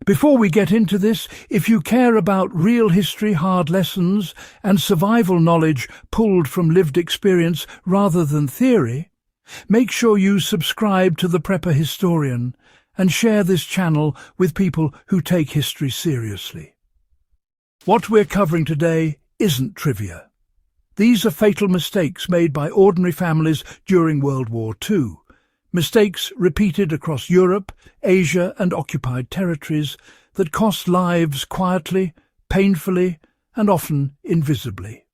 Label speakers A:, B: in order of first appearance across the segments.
A: Before we get into this, if you care about real history, hard lessons, and survival knowledge pulled from lived experience rather than theory, make sure you subscribe to The Prepper Historian and share this channel with people who take history seriously. What we're covering today isn't trivia. These are fatal mistakes made by ordinary families during World War II. Mistakes repeated across Europe, Asia and occupied territories that cost lives quietly, painfully and often invisibly.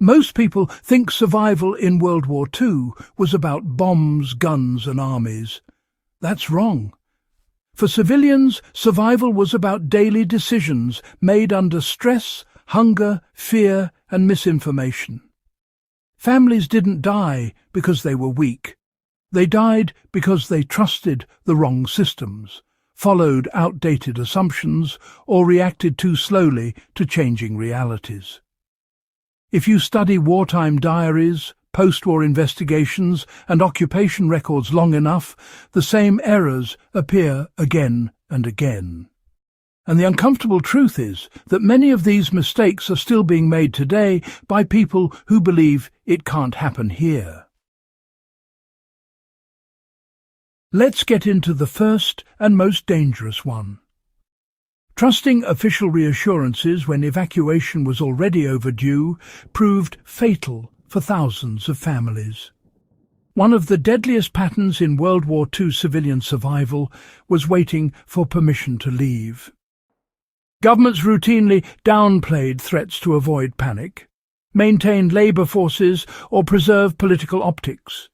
A: Most people think survival in World War II was about bombs, guns and armies. That's wrong. For civilians, survival was about daily decisions made under stress, hunger, fear and misinformation. Families didn't die because they were weak. They died because they trusted the wrong systems, followed outdated assumptions, or reacted too slowly to changing realities. If you study wartime diaries, postwar investigations and occupation records long enough, the same errors appear again and again. And the uncomfortable truth is that many of these mistakes are still being made today by people who believe it can't happen here. Let's get into the first and most dangerous one. Trusting official reassurances when evacuation was already overdue proved fatal for thousands of families. One of the deadliest patterns in World War II civilian survival was waiting for permission to leave. Governments routinely downplayed threats to avoid panic, maintained labour forces or preserved political optics.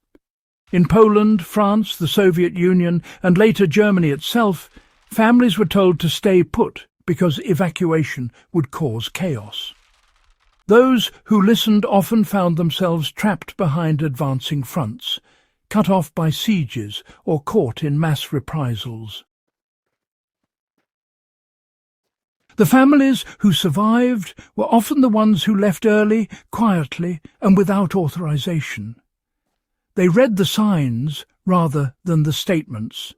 A: In Poland, France, the Soviet Union and later Germany itself, families were told to stay put because evacuation would cause chaos. Those who listened often found themselves trapped behind advancing fronts, cut off by sieges or caught in mass reprisals. The families who survived were often the ones who left early, quietly, and without authorization. They read the signs rather than the statements.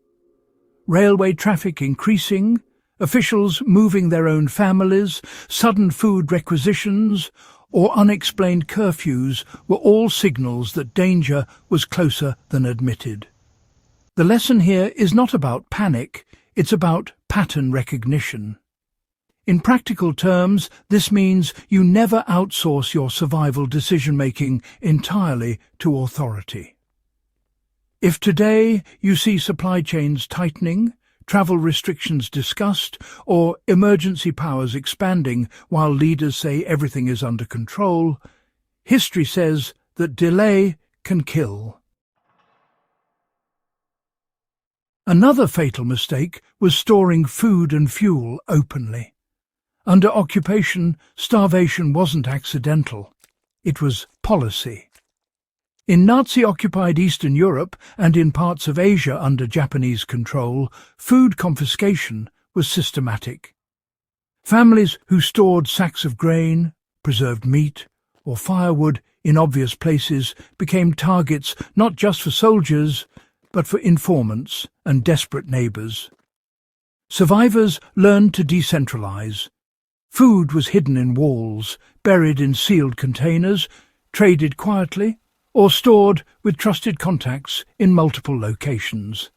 A: Railway traffic increasing, officials moving their own families, sudden food requisitions, or unexplained curfews were all signals that danger was closer than admitted. The lesson here is not about panic, it's about pattern recognition. In practical terms, this means you never outsource your survival decision-making entirely to authority. If today you see supply chains tightening, travel restrictions discussed, or emergency powers expanding while leaders say everything is under control, history says that delay can kill. Another fatal mistake was storing food and fuel openly. Under occupation, starvation wasn't accidental. It was policy. In Nazi-occupied Eastern Europe and in parts of Asia under Japanese control, food confiscation was systematic. Families who stored sacks of grain, preserved meat, or firewood in obvious places became targets not just for soldiers, but for informants and desperate neighbours. Survivors learned to decentralize. Food was hidden in walls, buried in sealed containers, traded quietly, or stored with trusted contacts in multiple locations.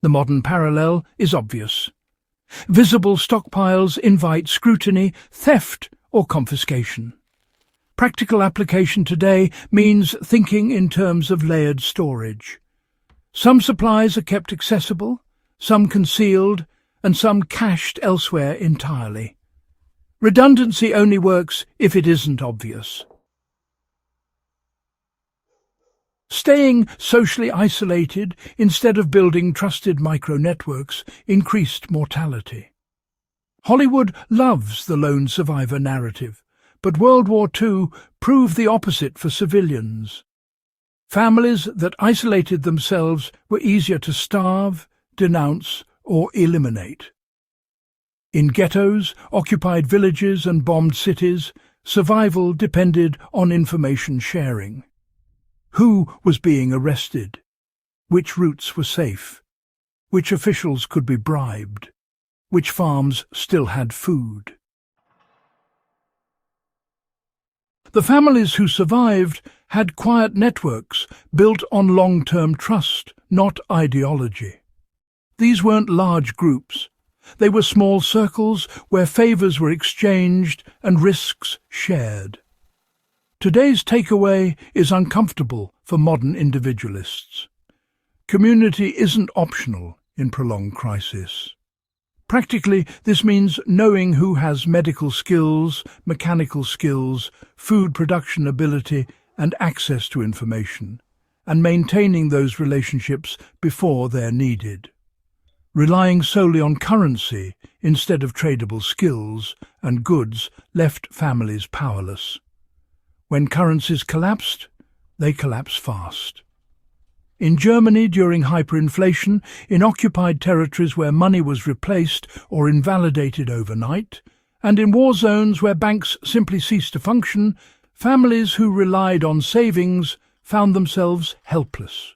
A: The modern parallel is obvious. Visible stockpiles invite scrutiny, theft, or confiscation. Practical application today means thinking in terms of layered storage. Some supplies are kept accessible, some concealed, and some cached elsewhere entirely. Redundancy only works if it isn't obvious. Staying socially isolated instead of building trusted micro-networks increased mortality. Hollywood loves the lone survivor narrative, but World War II proved the opposite for civilians. Families that isolated themselves were easier to starve, denounce, or eliminate. In ghettos, occupied villages and bombed cities, survival depended on information sharing. Who was being arrested? Which routes were safe? which officials could be bribed, which farms still had food. The families who survived had quiet networks built on long-term trust, not ideology. These weren't large groups. They were small circles where favours were exchanged and risks shared. Today's takeaway is uncomfortable for modern individualists. Community isn't optional in prolonged crisis. Practically, this means knowing who has medical skills, mechanical skills, food production ability, and access to information, and maintaining those relationships before they're needed. Relying solely on currency instead of tradable skills and goods left families powerless. When currencies collapsed, they collapsed fast. In Germany during hyperinflation, in occupied territories where money was replaced or invalidated overnight, and in war zones where banks simply ceased to function, families who relied on savings found themselves helpless.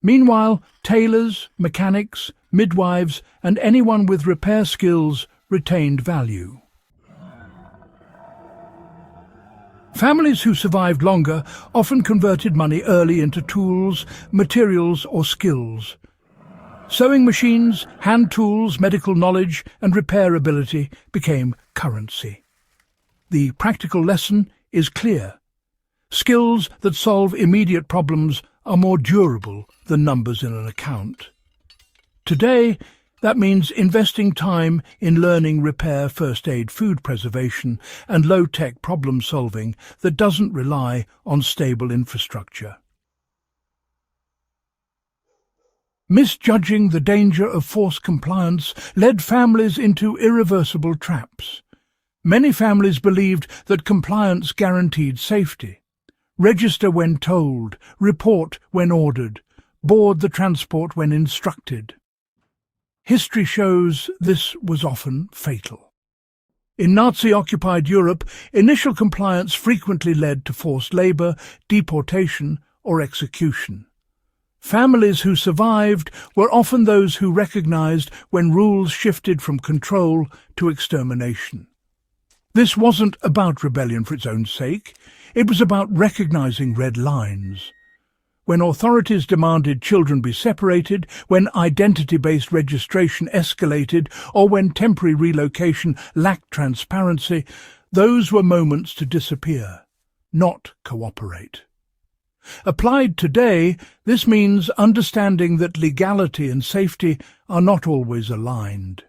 A: Meanwhile, tailors, mechanics, midwives, and anyone with repair skills retained value. Families who survived longer often converted money early into tools, materials, or skills. Sewing machines, hand tools, medical knowledge, and repair ability became currency. The practical lesson is clear. Skills that solve immediate problems are more durable than numbers in an account. Today, that means investing time in learning repair, first aid, food preservation, and low-tech problem-solving that doesn't rely on stable infrastructure. Misjudging the danger of forced compliance led families into irreversible traps. Many families believed that compliance guaranteed safety. Register when told, report when ordered, board the transport when instructed. History shows this was often fatal. In Nazi-occupied Europe, initial compliance frequently led to forced labour, deportation, or execution. Families who survived were often those who recognised when rules shifted from control to extermination. This wasn't about rebellion for its own sake. It was about recognising red lines. When authorities demanded children be separated, when identity-based registration escalated, or when temporary relocation lacked transparency, those were moments to disappear, not cooperate. Applied today, this means understanding that legality and safety are not always aligned.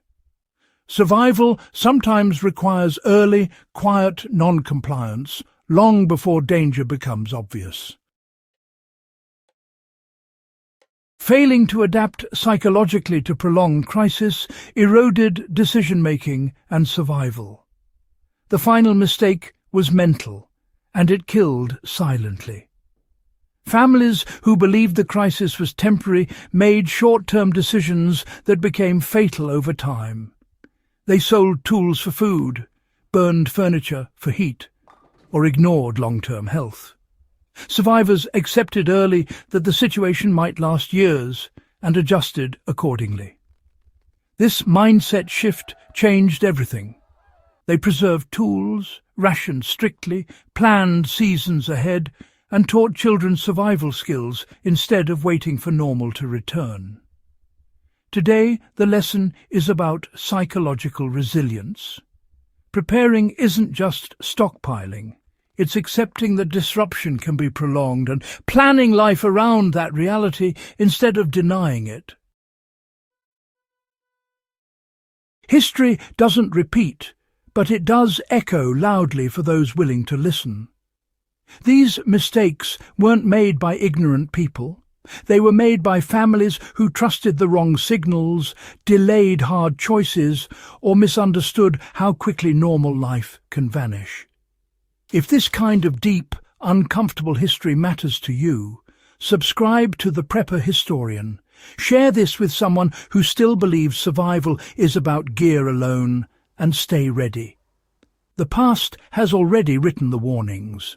A: Survival sometimes requires early, quiet non-compliance, long before danger becomes obvious. Failing to adapt psychologically to prolonged crisis eroded decision-making and survival. The final mistake was mental, and it killed silently. Families who believed the crisis was temporary made short-term decisions that became fatal over time. They sold tools for food, burned furniture for heat, or ignored long-term health. Survivors accepted early that the situation might last years and adjusted accordingly. This mindset shift changed everything. They preserved tools, rationed strictly, planned seasons ahead, and taught children survival skills instead of waiting for normal to return. Today, the lesson is about psychological resilience. Preparing isn't just stockpiling. It's accepting that disruption can be prolonged and planning life around that reality instead of denying it. History doesn't repeat, but it does echo loudly for those willing to listen. These mistakes weren't made by ignorant people. They were made by families who trusted the wrong signals, delayed hard choices, or misunderstood how quickly normal life can vanish. If this kind of deep, uncomfortable history matters to you, subscribe to The Prepper Historian. Share this with someone who still believes survival is about gear alone, and stay ready. The past has already written the warnings.